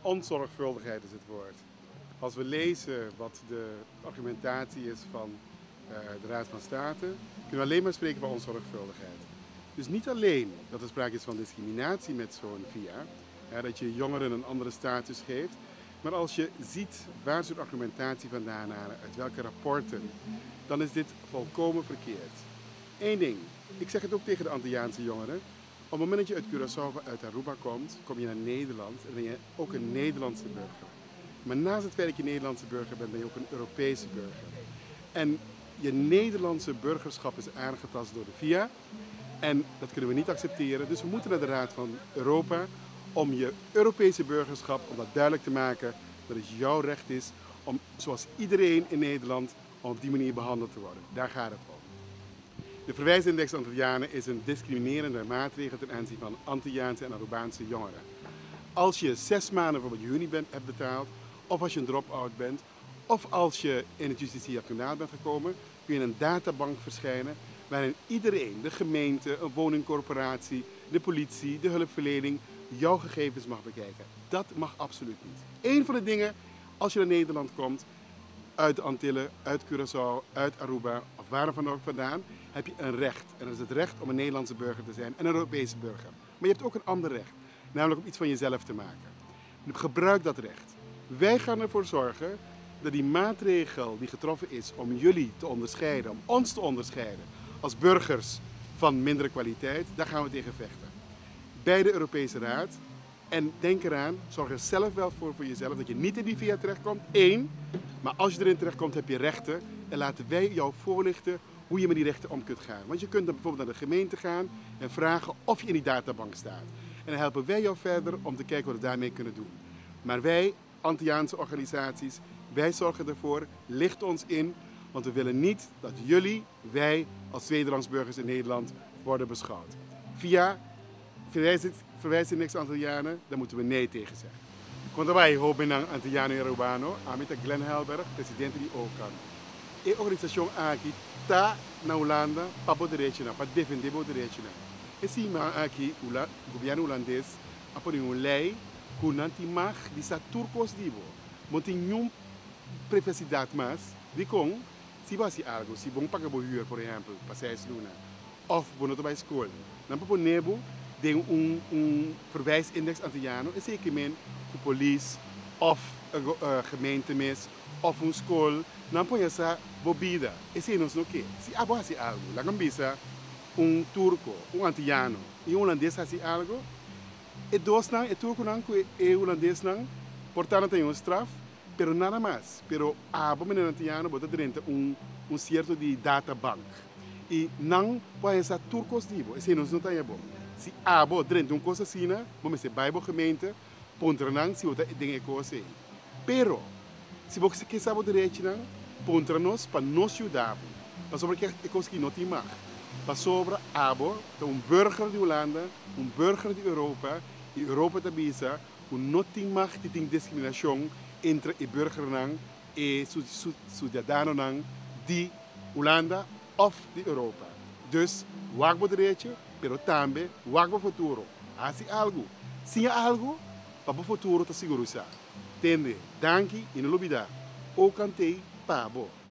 Onzorgvuldigheid is het woord. Als we lezen wat de argumentatie is van de Raad van State, kunnen we alleen maar spreken van onzorgvuldigheid. Dus niet alleen dat er sprake is van discriminatie met zo'n VIA, dat je jongeren een andere status geeft, maar als je ziet waar zo'n argumentatie vandaan halen, uit welke rapporten, dan is dit volkomen verkeerd. Eén ding, ik zeg het ook tegen de Antilliaanse jongeren. Op het moment dat je uit Curaçao of uit Aruba komt, kom je naar Nederland en ben je ook een Nederlandse burger. Maar naast het feit dat je Nederlandse burger bent, ben je ook een Europese burger. En je Nederlandse burgerschap is aangetast door de VIA. En dat kunnen we niet accepteren. Dus we moeten naar de Raad van Europa om je Europese burgerschap, om dat duidelijk te maken dat het jouw recht is om, zoals iedereen in Nederland, om op die manier behandeld te worden. Daar gaat het om. De verwijsindex Antillianen is een discriminerende maatregel ten aanzien van Antilliaanse en Arubaanse jongeren. Als je 6 maanden voor je Unie hebt betaald, of als je een drop-out bent, of als je in het justitieel bent gekomen, kun je in een databank verschijnen waarin iedereen, de gemeente, een woningcorporatie, de politie, de hulpverlening, jouw gegevens mag bekijken. Dat mag absoluut niet. Eén van de dingen, als je naar Nederland komt, uit de Antillen, uit Curaçao, uit Aruba of waar dan ook vandaan, heb je een recht. En dat is het recht om een Nederlandse burger te zijn en een Europese burger. Maar je hebt ook een ander recht, namelijk om iets van jezelf te maken. Gebruik dat recht. Wij gaan ervoor zorgen dat die maatregel die getroffen is om jullie te onderscheiden, om ons te onderscheiden als burgers van mindere kwaliteit, daar gaan we tegen vechten. Bij de Europese Raad. En denk eraan, zorg er zelf wel voor jezelf dat je niet in die VIA terechtkomt. 1. Maar als je erin terechtkomt heb je rechten en laten wij jou voorlichten hoe je met die rechten om kunt gaan. Want je kunt dan bijvoorbeeld naar de gemeente gaan en vragen of je in die databank staat. En dan helpen wij jou verder om te kijken wat we daarmee kunnen doen. Maar wij, Antilliaanse organisaties, wij zorgen ervoor, licht ons in, want we willen niet dat jullie, wij als tweederangs in Nederland worden beschouwd. Via verwijsindex Antillianen, daar moeten we nee tegen zeggen. Quando vai hobby Antilliano e Arubano, amita Glenn Helberg, presidente di OCAN. E organização aqui tá na Holanda para poder para defender o direito. E sim, aqui o governo holandês apoia lei que não tem mais de ser turcos divo. Não tem nenhuma privacidade mais de com se você algo, se bom pagar o huur, por exemplo, para 6 luna, of bom para a escola, não pode nebo de verwijsindex Antilliano, is zeker men de politie of een gemeentemis of een school, dan pon je essa bebida. Esse não sei o quê. Se abase algo, lá gambisa turco, Antilliano e holandês hace algo, e dois não, e turco não, e holandês não, portanto tem straf, pero nada mais. Pero abo men Antilliano bota dentro certo de databank. E não pode ser turcos divo, esse não está bom. Se abo dentro coisa assim, vamos ser Bijbel gemeente, pontra se outra tem coisa aí. Pero se você quer saber direito, pontra nós para nos ajudar. Para sobre que é coisa que não tem mais. Para sobre abo, burger de Holanda, burger de Europa, e Europa também que não tem mais de discriminação entre o burger e cidadão de Holanda of de Europa. Dus, wacht direito, pero também wacht futuro. Assim algo. Se há algo, para o futuro está seguro. Entende? Danke e não olvidar. O cantei, pabo.